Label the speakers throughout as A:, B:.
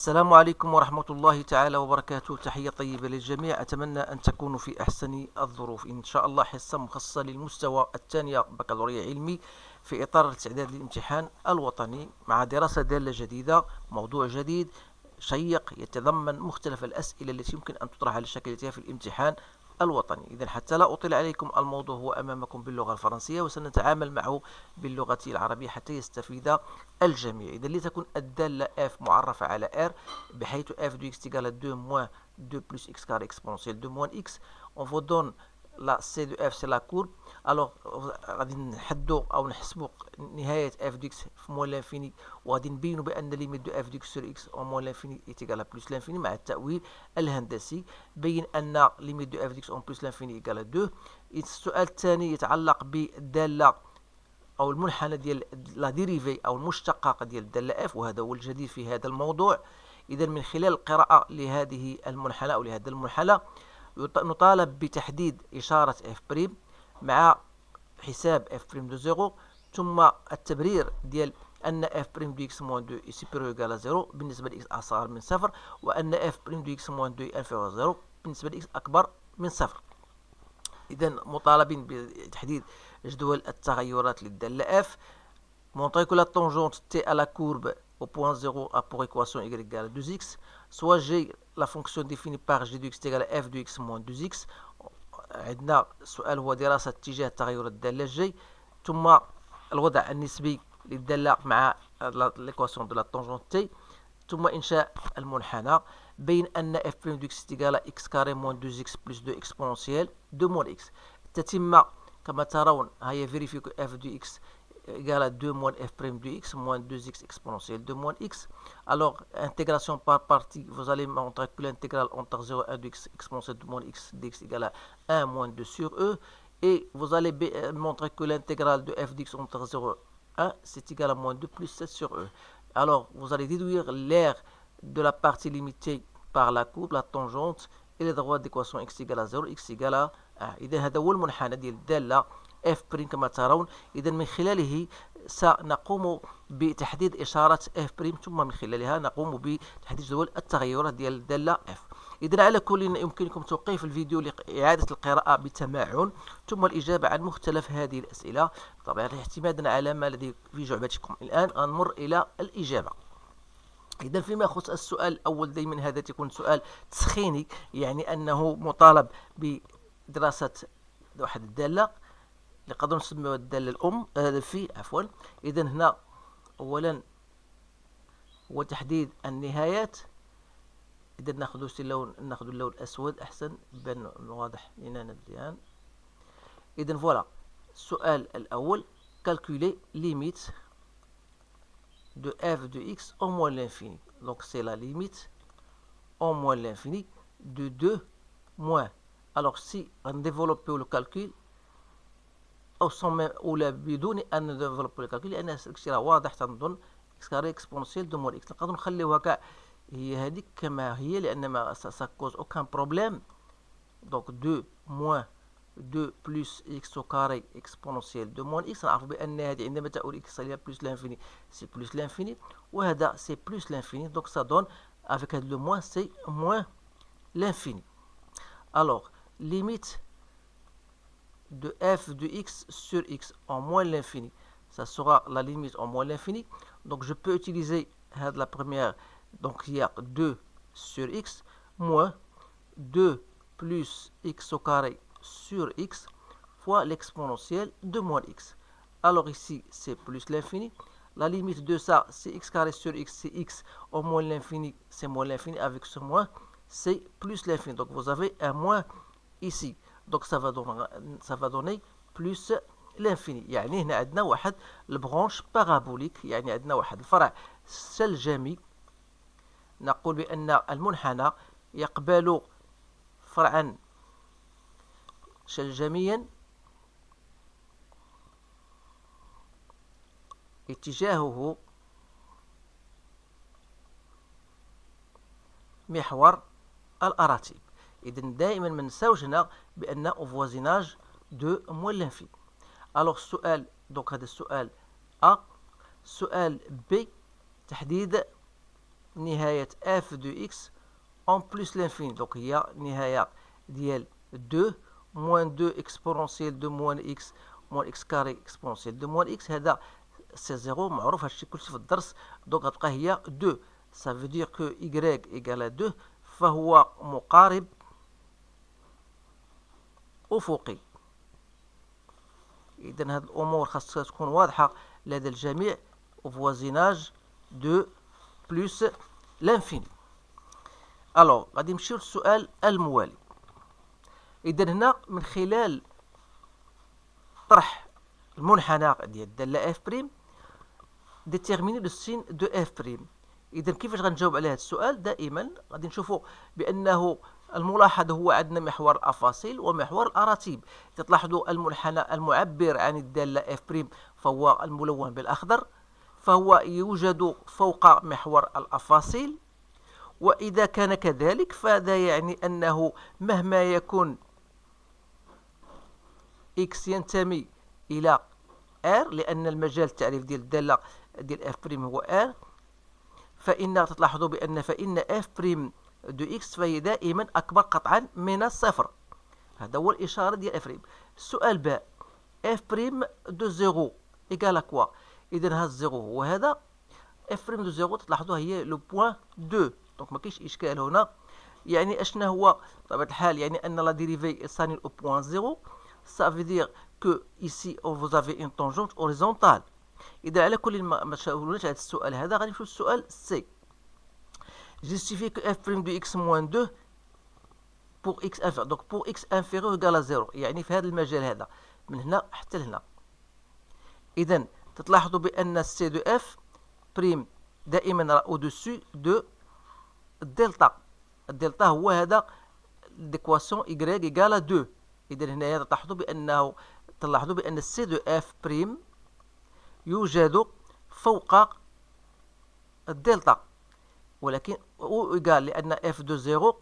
A: السلام عليكم ورحمة الله تعالى وبركاته. تحية طيبة للجميع، أتمنى أن تكونوا في أحسن الظروف. إن شاء الله حصة مخصصة للمستوى الثانية بكالوريا علمي في إطار الاستعداد للامتحان الوطني مع دراسة دالة جديدة، موضوع جديد شيق يتضمن مختلف الأسئلة التي يمكن أن تطرح على شكلتها في الامتحان الوطني. إذا حتى لا أطيل عليكم، الموضوع هو أمامكم باللغة الفرنسية وسنتعامل معه باللغة العربية حتى يستفيد الجميع. إذا لتكون الدالة f معرفة على r بحيث f de x égale à 2 moins 2 plus x carré exponentielle 2 moins x, on vous donne la c de f c'est la courbe. alors غادي نحدو او نحسبوا نهاية f de x في موان لانفيني، وغادي نبينوا بان ليميت دو f de x sur x en moins l'infini est égal à plus l'infini مع التأويل الهندسي. بين ان ليميت دو f de x en plus l'infini égal à 2. السؤال الثاني يتعلق بالدالة او المنحنى ديال لا ديريفي او المشتقة ديال الدالة f، وهذا هو الجديد في هذا الموضوع. اذا من خلال القراءة لهذه المنحنى او لهذا المنحنى نطالب بتحديد إشارة f' مع حساب f' دو 0، ثم التبرير ديال أن f' دو x موان 2 est supérieur ou égal à 0 بالنسبة ل x أصغر من 0، وأن f' دو x موان 2 inférieur à 0 بالنسبة ل x أكبر من 0. إذا مطالبين بتحديد جدول التغيرات للدالة f. Montrer que la tangente t à la courbe au point 0 a pour équation y égale à 2x. Soit g la fonction définie par g de x égale à f de x moins 2x. عندنا السؤال هو دراسة اتجاه تغير الدالة g، ثم الوضع النسبي للدالة مع l'équation de la tangente t، ثم إنشاء المنحنى بين أن f' de x égale à x carré moins 2x plus 2 exponentielle 2 moins x. التتمة كما ترون هي vérifier que f de x égale à 2 moins f' de x moins 2x exponentielle 2 moins x. Alors, intégration par partie, vous allez montrer que l'intégrale entre 0 et 1 de x exponentielle 2 moins x dx égale à 1 moins 2 sur e. Et vous allez montrer que l'intégrale de f dx entre 0 et 1 c'est égal à moins 2 plus 7 sur e. Alors, vous allez déduire l'aire de la partie limitée par la courbe, la tangente, et les droits d'équation x égale à 0, x égale à 1. إذا هذا هو المنحنى ديال الدالة f' كما ترون. إذا من خلاله سنقوم بتحديد إشارة f'، ثم من خلالها نقوم بتحديد جدول التغيرات ديال الدالة f. إذا على كل يمكنكم توقيف الفيديو لإعادة القراءة بتمعن ثم الإجابة عن مختلف هذه الأسئلة طبعا اعتمادا على ما الذي في جعبتكم. الآن نمر إلى الإجابة. إذا فيما يخص السؤال الأول دائما هذا يكون سؤال تسخيني، يعني أنه مطالب بدراسة واحد الدالة نقدر نسميها الدالة الأم في عفوا. إذا هنا أولا هو تحديد النهايات. إذا ناخذ اللون الأسود أحسن بان واضح لنا الآن. إذا فوالا السؤال الأول calculer limite de f de x au moins l'infini. Donc c'est la limite au moins l'infini de 2 moins. Alors si on développe le calcul أولى بدون أن نديفلوب الكالكول، لأن الشيء واضح تنظن إكس كاري إكسبونسيال دو مور إكس. نقدروا نخليوها هي هذيك كما هي لأن ما ساكوز أوكان بروبليم. دونك 2 موان 2 بلس إكس أو كاري إكسبونسيال دو مور إكس. نعرفوا بأن هذه عندما تؤول إكس هي بلس لانفيني سي بلس لانفيني، وهذا سي بلس لانفيني. دونك سا دون افيك هذا لو موان سي موان لانفيني. ألوغ ليميت de f de x sur x en moins l'infini, ça sera la limite en moins l'infini. Donc je peux utiliser la première, donc il y a 2 sur x moins 2 plus x au carré sur x fois l'exponentielle de moins x. Alors ici c'est plus l'infini, la limite de ça c'est x carré sur x, c'est x au moins l'infini, c'est moins l'infini, avec ce moins c'est plus l'infini. Donc vous avez un moins ici. Donc ça va donner plus l'infini. يعني هنا عندنا واحد البرانش بارابوليك، يعني عندنا واحد الفرع سلجمي. نقول بأن المنحنى يقبل فرعا شلجميا اتجاهه محور الأراتيب. إذا دائما ما نساوش هنا بأن au voisinage de moins l'infini. Alors السؤال دونك هذا السؤال A. السؤال B تحديد نهاية f de x en plus l'infini. Donc هي نهاية ديال 2 moins 2 exponentielle de moins x moins x carré exponentielle de moins x. هذا سي زيرو معروف، هادشي كلشي في الدرس. دونك غتبقى هي 2. ça veut dire que y égale à 2 فهو مقارب أفقي. إذن هاد الأمور خاصها تكون واضحة لدى الجميع. voisinage de plus l'infini. الوغ غادي نمشيو للسؤال الموالي. إذن هنا من خلال طرح المنحنى ديال الدالة اف بريم ديتيرميني لو سين دو اف بريم. إذن كيفاش غنجاوب على هذا السؤال؟ دائما غادي نشوفوا بأنه الملاحظ هو عندنا محور الأفاصيل ومحور الأراتيب. تلاحظوا المنحنى المعبر عن الدالة اف بريم فهو الملون بالأخضر، فهو يوجد فوق محور الأفاصيل. وإذا كان كذلك فهذا يعني أنه مهما يكون x ينتمي إلى R، لأن المجال التعريف ديال الدالة ديال اف بريم هو R، فإن تلاحظوا بأن اف بريم دو x فهي دائما أكبر قطعا من الصفر. هذا هو الإشارة ديال اف بريم. السؤال باء اف بريم دو زيرو إيكال كوا؟ إذن هذا الزيرو هو هذا. اف بريم دو زيرو تلاحظوا هي لو بوان 2. دونك ما كاينش إشكال هنا. يعني أشنا هو بطبيعة الحال؟ يعني أن لا ديريفي ثاني au point 0. Ça veut dire que ici vous avez une tangente horizontale. إذا على كل ما شاولناش هذا السؤال هذا غادي نمشيو للسؤال سي. Justifie que f' de x moins 2 pour x inférieur. Donc pour x inférieur égale à 0. يعني في هذا المجال هذا من هنا حتى لهنا. إذا تلاحظوا بأن سي دو اف بريم دائما راه au-dessus de الدلتا. الدلتا هو هذا l'équation y égale à 2. إذا هنا تلاحظوا بأن السي دو اف بريم يوجد فوق الدلتا، ولكن او إيكال لأن اف دو زيرو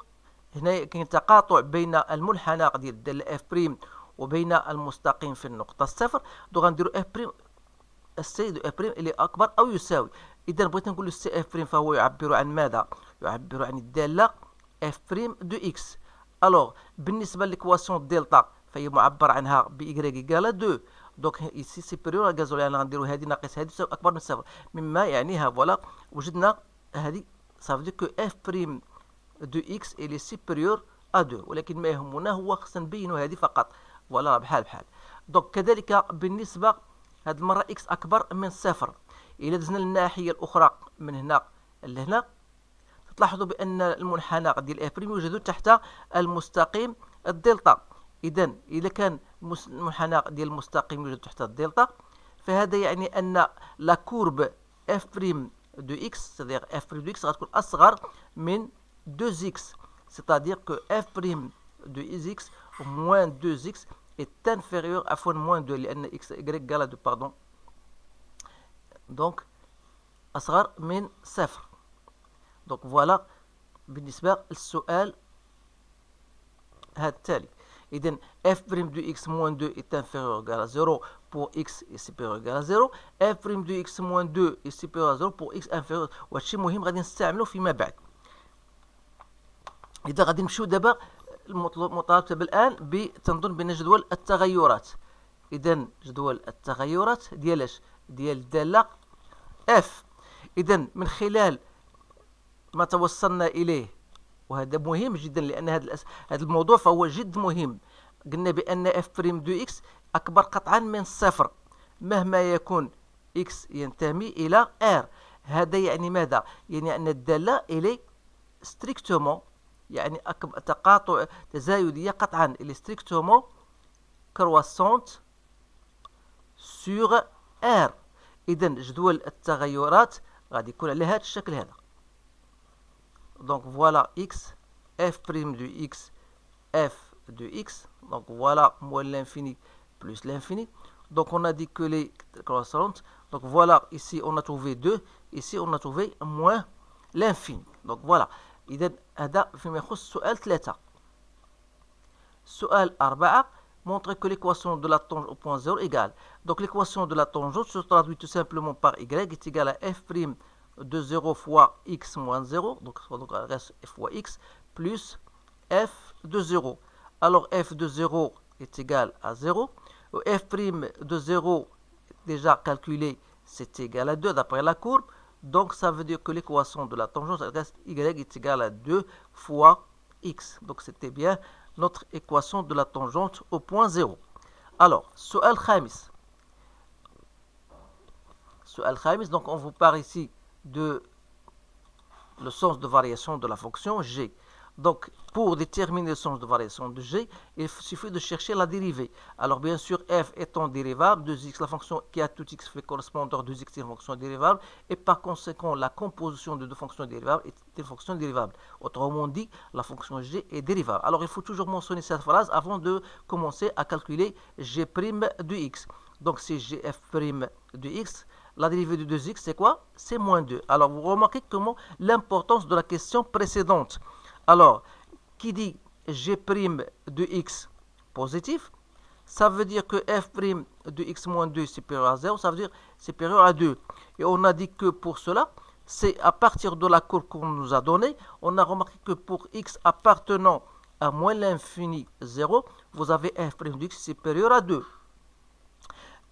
A: هنا كاين تقاطع بين المنحنى ديال الدالة اف بريم وبين المستقيم في النقطة الصفر. دونك غنديرو اف بريم السي دو اف بريم اللي أكبر أو يساوي. إذا بغيت نقول السي اف بريم فهو يعبر عن ماذا؟ يعبر عن الدالة اف بريم دو اكس. الوغ بالنسبة لإكواسيون دلتا فهي معبر عنها ب y إيكال 2. دونك إيسي سيبيريور غازولي أنا غنديرو هادي ناقص هادي تساوي أكبر من صفر، مما يعنيها فوالا وجدنا هادي صافي كو اف بريم دو اكس إلي سيبيريور أ 2. ولكن ما يهمنا هو خصنا نبينو هادي فقط. فوالا بحال دونك كذلك بالنسبة هاد المرة اكس أكبر من صفر. إلا دزنا للناحية الأخرى من هنا لهنا تلاحظوا بأن المنحنى ديال اف بريم يوجد تحت المستقيم الدلتا. إذا إذا كان المنحنى ديال المستقيم يوجد تحت الدلتا فهذا يعني أن لا كورب اف بريم دو اكس c'est-à-dire اف بريم دو اكس غتكون أصغر من 2x. c'est-à-dire que f prime de x moins 2x est inférieur à fois moins 2 لأن x y égale à 2 pardon. donc أصغر من صفر. donc voilà بالنسبة للسؤال هذا التالي. إذن f prime de x moins 2 est inférieur à 0 pour x est supérieur à 0. f prime de x moins 2 est supérieur à 0 pour x inférieur. وهادشي مهم غادي نستعملو فيما بعد. إذا غادي نمشيو دابا المطالب الآن بتنظيم بين جدول التغيرات. إذا جدول التغيرات ديالاش؟ ديال الدالة f. إذا من خلال ما توصلنا إليه، وهذا مهم جدا لأن هذا الموضوع فهو جد مهم. قلنا بأن اف بريم دو اكس أكبر قطعا من صفر مهما يكون اكس ينتمي إلى ار. هذا يعني ماذا؟ يعني أن الدالة إلي ستريكتومون يعني تقاطع تزايدية قطعا إلي ستريكتومون كرواسونت سور ار. إذا جدول التغيرات غادي يكون على هذا الشكل هذا. Donc voilà x, f' de x, f de x. Donc voilà moins l'infini plus l'infini. Donc on a dit que les croissantes. Donc voilà, ici on a trouvé 2, ici on a trouvé moins l'infini. Donc voilà. إذا هذا فيما يخص سؤال 3. سؤال 4. Montrer que l'équation de la tangente au point 0 égale. Donc l'équation de la tangente se traduit tout simplement par y est égale à f' de 0 fois x moins 0, donc reste f fois x, plus f de 0. Alors f de 0 est égal à 0. F' de 0, déjà calculé, c'est égal à 2 d'après la courbe. Donc ça veut dire que l'équation de la tangente reste y est égal à 2 fois x. Donc c'était bien notre équation de la tangente au point 0. Alors, su'al khamis. Su'al khamis, donc on vous parle ici de le sens de variation de la fonction g. Donc, pour déterminer le sens de variation de g, il suffit de chercher la dérivée. Alors, bien sûr, f étant dérivable, 2x, la fonction qui a tout x fait correspondeur 2x est une fonction dérivable, et par conséquent, la composition de deux fonctions dérivables est une fonction dérivable. Autrement dit, la fonction g est dérivable. Alors, il faut toujours mentionner cette phrase avant de commencer à calculer g' de x. Donc, c'est gf' de x. La dérivée de 2x, c'est quoi? C'est moins 2. Alors, vous remarquez comment l'importance de la question précédente. Alors, qui dit g' de x positif, ça veut dire que f' de x moins 2 est supérieur à 0, ça veut dire supérieur à 2. Et on a dit que pour cela, c'est à partir de la courbe qu'on nous a donnée, on a remarqué que pour x appartenant à moins l'infini 0, vous avez f' de x supérieur à 2.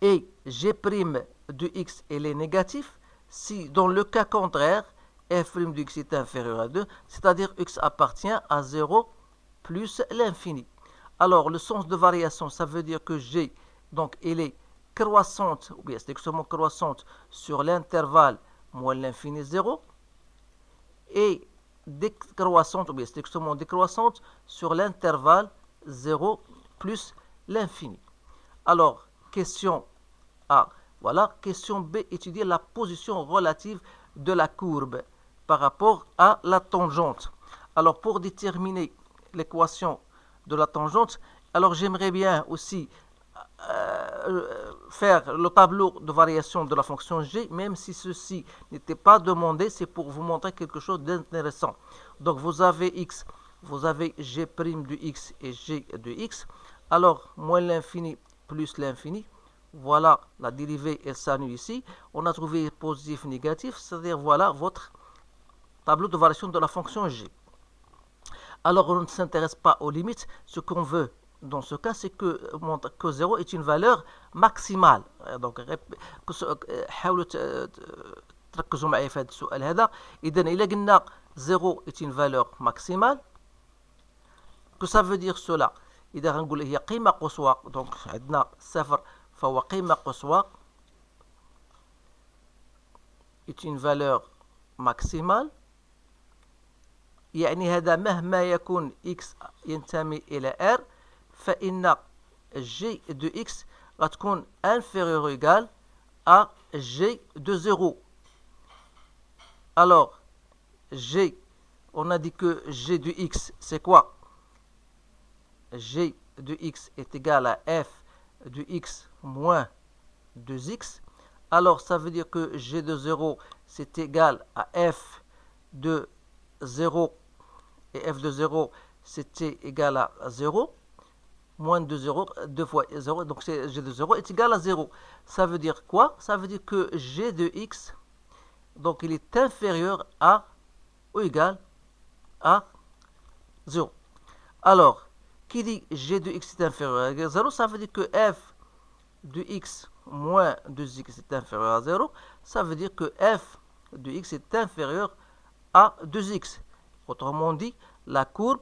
A: Et g' de x est négatif si dans le cas contraire, f' de x est inférieur à 2, c'est-à-dire x appartient à 0 plus l'infini. Alors, le sens de variation, ça veut dire que g, donc, elle est croissante, ou bien c'est extrêmement croissante sur l'intervalle moins l'infini 0, et décroissante, ou bien c'est extrêmement décroissante sur l'intervalle 0 plus l'infini. Alors, question A. Voilà. Question B. Étudier la position relative de la courbe par rapport à la tangente. Alors, pour déterminer l'équation de la tangente, alors j'aimerais bien aussi faire le tableau de variation de la fonction g, même si ceci n'était pas demandé, c'est pour vous montrer quelque chose d'intéressant. Donc, vous avez x, vous avez g' de x et g de x. Alors, moins l'infini plus l'infini. Voilà, la dérivée, elle s'annule ici. On a trouvé positif, négatif, c'est-à-dire voilà votre tableau de variation de la fonction g. Alors, on ne s'intéresse pas aux limites. Ce qu'on veut dans ce cas, c'est que 0 est une valeur maximale. Donc, حاولوا تركزوا معي في هذا السؤال هذا. إذا إلا قلنا 0 est une valeur maximale, que ça veut dire cela. إذا غنقول هي قيمة قصوى، donc عندنا 0 فهو قيمة قصوى est une valeur maximale. يعني هذا مهما يكون x ينتمي إلى r، فإن g de x غتكون inférieur ou égal à g de 0. Alors, g, on a dit que g de x, c'est quoi? G de x est égal à f de x moins 2x. Alors, ça veut dire que g de 0, c'est égal à f de 0, et f de 0, c'était égal à 0, moins de 0, 2 fois 0, donc g de 0 est égal à 0. Ça veut dire quoi? Ça veut dire que g de x, donc il est inférieur à ou égal à 0. Alors, qui dit g de x est inférieur à 0, ça veut dire que f de x moins 2x est inférieur à 0. Ça veut dire que f de x est inférieur à 2x. Autrement dit, la courbe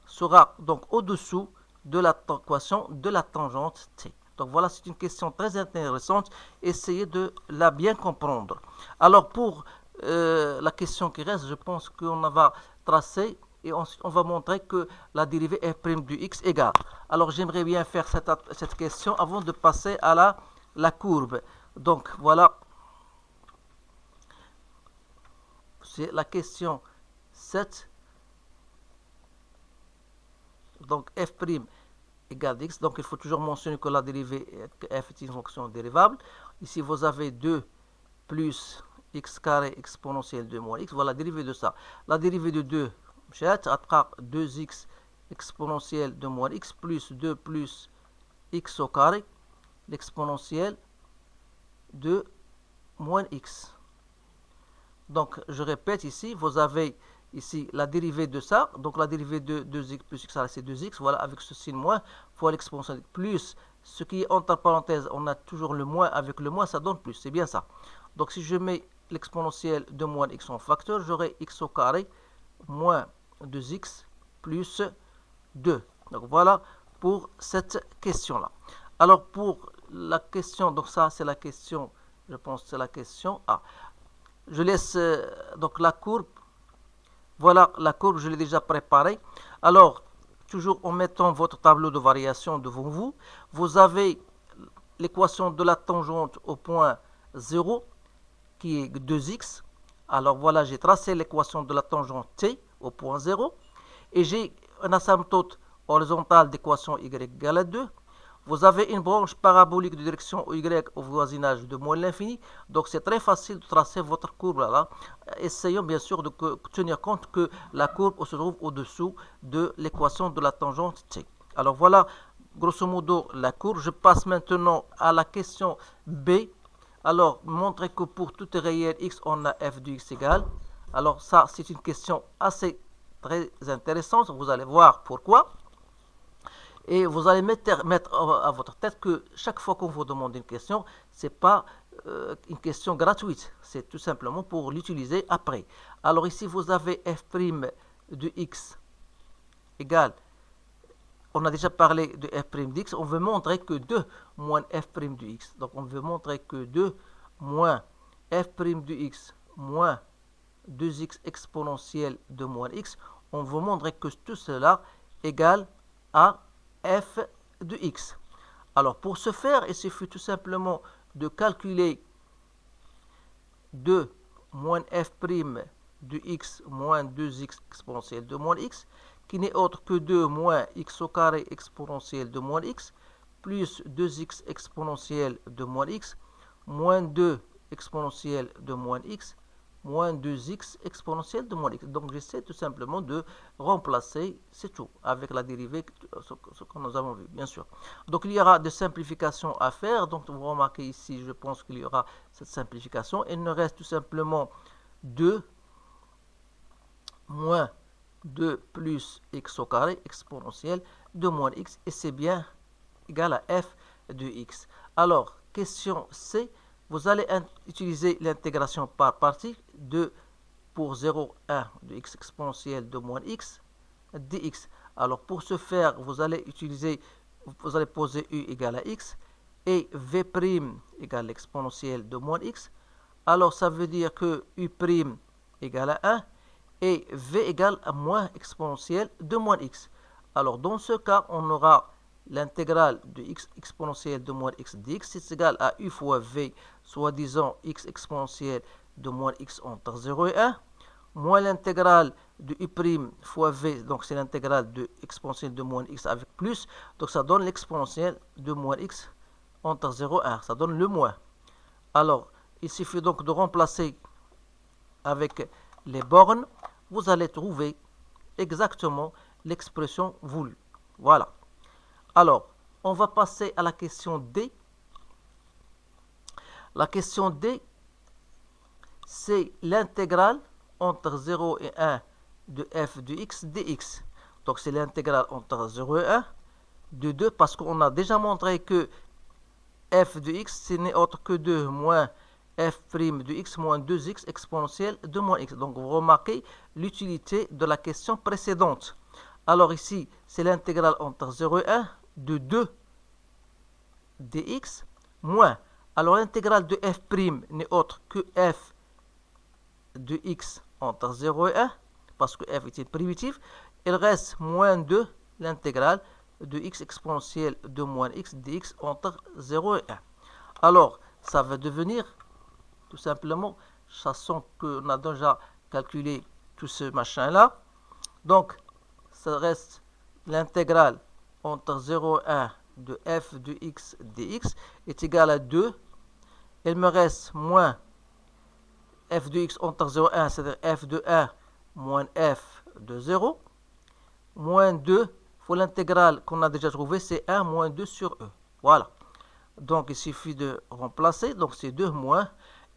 A: sera donc au-dessous de l'équation de la tangente t. Donc voilà, c'est une question très intéressante. Essayez de la bien comprendre. Alors pour la question qui reste, je pense qu'on va tracer et ensuite on va montrer que la dérivée f' du x égale. Alors j'aimerais bien faire cette question avant de passer à la courbe. Donc voilà, c'est la question 7. Donc f' égale x. Donc il faut toujours mentionner que la dérivée que f est une fonction dérivable. Ici vous avez 2 plus x carré exponentielle de moins x. Voilà la dérivée de ça. La dérivée de 2, مشات غتبقى 2x exponentielle de moins x plus 2 plus x au carré l'exponentielle de moins x. Donc, je répète ici, vous avez ici la dérivée de ça. Donc, la dérivée de 2x plus x, c'est 2x. Voilà, avec ce signe moins, fois l'exponentielle plus ce qui est entre parenthèses, on a toujours le moins. Avec le moins, ça donne plus. C'est bien ça. Donc, si je mets l'exponentielle de moins x en facteur, j'aurai x au carré moins 2x plus 2. Donc, voilà pour cette question-là. Alors, pour la question, donc ça, c'est la question, je pense que c'est la question A. Je laisse donc la courbe. Voilà la courbe, je l'ai déjà préparée. Alors, toujours en mettant votre tableau de variation devant vous, vous avez l'équation de la tangente au point 0 qui est 2x. Alors voilà, j'ai tracé l'équation de la tangente t au point 0 et j'ai une asymptote horizontale d'équation y égale à 2. Vous avez une branche parabolique de direction y au voisinage de moins l'infini. Donc c'est très facile de tracer votre courbe là. Essayons bien sûr de tenir compte que la courbe se trouve au-dessous de l'équation de la tangente t. Alors voilà grosso modo la courbe. Je passe maintenant à la question B. Alors montrer que pour toute réelle x, on a f de x égale. Alors ça c'est une question assez très intéressante. Vous allez voir pourquoi. Et vous allez mettre à votre tête que chaque fois qu'on vous demande une question, ce n'est pas une question gratuite. C'est tout simplement pour l'utiliser après. Alors ici, vous avez f' de x égale, on a déjà parlé de f' de x, on veut montrer que 2 moins f' de x. Donc on veut montrer que 2 moins f' de x moins 2x exponentielle de moins x, on veut montrer que tout cela égale à f de x. Alors pour ce faire, il suffit tout simplement de calculer 2 moins f' de x moins 2x exponentielle de moins x, qui n'est autre que 2 moins x au carré exponentielle de moins x, plus 2x exponentielle de moins x, moins 2 exponentielle de moins x, moins 2x exponentielle de moins x. Donc j'essaie tout simplement de remplacer, c'est tout, avec la dérivée, ce que nous avons vu, bien sûr. Donc il y aura des simplifications à faire. Donc vous remarquez ici, je pense qu'il y aura cette simplification. Il ne reste tout simplement 2 moins 2 plus x au carré exponentielle de moins x. Et c'est bien égal à f de x. Alors, question C. Vous allez utiliser l'intégration par partie de pour 0, 1 de x exponentielle de moins x dx. Alors pour ce faire, vous allez poser u égale à x et v' égale l'exponentielle de moins x. Alors ça veut dire que u' égale à 1 et v égale à moins exponentielle de moins x. Alors dans ce cas, on aura l'intégrale de x exponentielle de moins x dx, c'est égal à u fois v, soi-disant x exponentielle de moins x entre 0 et 1, moins l'intégrale de u' fois v, donc c'est l'intégrale de exponentielle de moins x avec plus, donc ça donne l'exponentielle de moins x entre 0 et 1, ça donne le moins. Alors, il suffit donc de remplacer avec les bornes, vous allez trouver exactement l'expression voulue. Voilà. Alors, on va passer à la question D. La question D, c'est l'intégrale entre 0 et 1 de f de x dx. Donc, c'est l'intégrale entre 0 et 1 de 2, parce qu'on a déjà montré que f de x, ce n'est autre que 2 moins f' de x moins 2x exponentielle de moins x. Donc, vous remarquez l'utilité de la question précédente. Alors ici, c'est l'intégrale entre 0 et 1 de 2 dx moins. Alors l'intégrale de f' n'est autre que f de x entre 0 et 1, parce que f est primitive. Il reste moins 2 l'intégrale de x exponentielle de moins x dx entre 0 et 1. Alors, ça va devenir tout simplement, sachant qu'on a déjà calculé tout ce machin-là. Donc, ça reste l'intégrale entre 0 et 1 de f de x dx est égal à 2. Il me reste moins f de x entre 0 et 1, c'est-à-dire f de 1 moins f de 0. Moins 2, pour l'intégrale qu'on a déjà trouvée, c'est 1 moins 2 sur e. Voilà. Donc, il suffit de remplacer. Donc, c'est 2 moins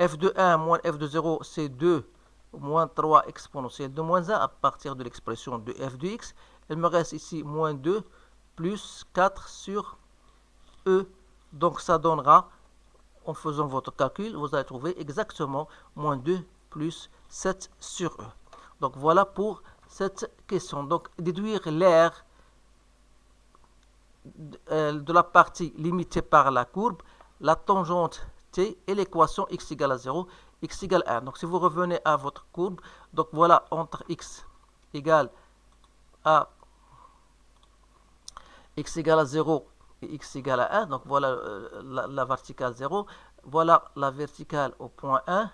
A: f de 1 moins f de 0, c'est 2 moins 3 exponentielle de moins 1 à partir de l'expression de f de x. Il me reste ici moins 2 plus 4 sur e. Donc ça donnera, en faisant votre calcul, vous allez trouver exactement moins 2 plus 7 sur e. Donc voilà pour cette question. Donc déduire l'aire de la partie limitée par la courbe, la tangente t et l'équation x égale à 0, x égale à 1. Donc si vous revenez à votre courbe, donc voilà entre x égale à 0 et x égale à 1, donc voilà la verticale 0, voilà la verticale au point 1,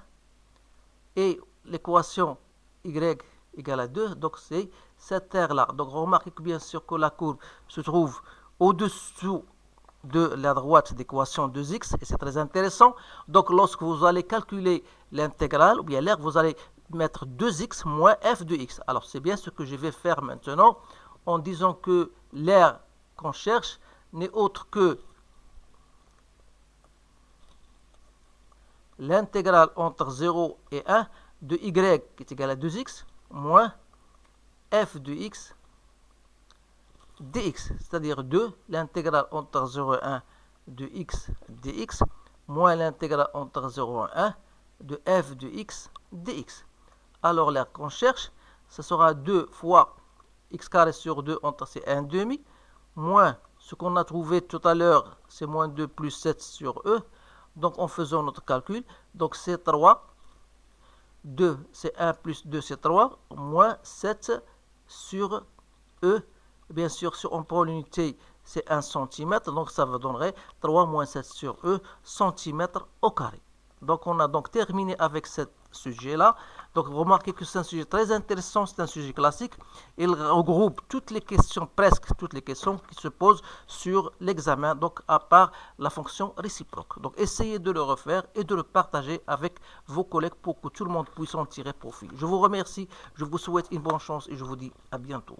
A: et l'équation y égale à 2, donc c'est cette aire-là. Donc remarquez que bien sûr que la courbe se trouve au-dessous de la droite d'équation 2x, et c'est très intéressant. Donc lorsque vous allez calculer l'intégrale, ou bien l'aire, vous allez mettre 2x moins f de x. Alors c'est bien ce que je vais faire maintenant, en disant que l'aire qu'on cherche n'est autre que l'intégrale entre 0 et 1 de y qui est égal à 2x moins f de x dx, c'est-à-dire 2 l'intégrale entre 0 et 1 de x dx moins l'intégrale entre 0 et 1 de f de x dx. Alors l'aire qu'on cherche, ce sera 2 fois x carré sur 2 entre c'est 1 demi, moins ce qu'on a trouvé tout à l'heure, c'est moins 2 plus 7 sur e. Donc en faisant notre calcul, donc c'est 3, 2 c'est 1 plus 2 c'est 3, moins 7 sur e. Bien sûr, si on prend l'unité, c'est 1 cm, donc ça vous donnerait 3 moins 7 sur e, centimètres au carré. Donc on a donc terminé avec ce sujet-là. Donc remarquez que c'est un sujet très intéressant, c'est un sujet classique. Il regroupe toutes les questions, presque toutes les questions qui se posent sur l'examen, donc à part la fonction réciproque. Donc essayez de le refaire et de le partager avec vos collègues pour que tout le monde puisse en tirer profit. Je vous remercie, je vous souhaite une bonne chance et je vous dis à bientôt.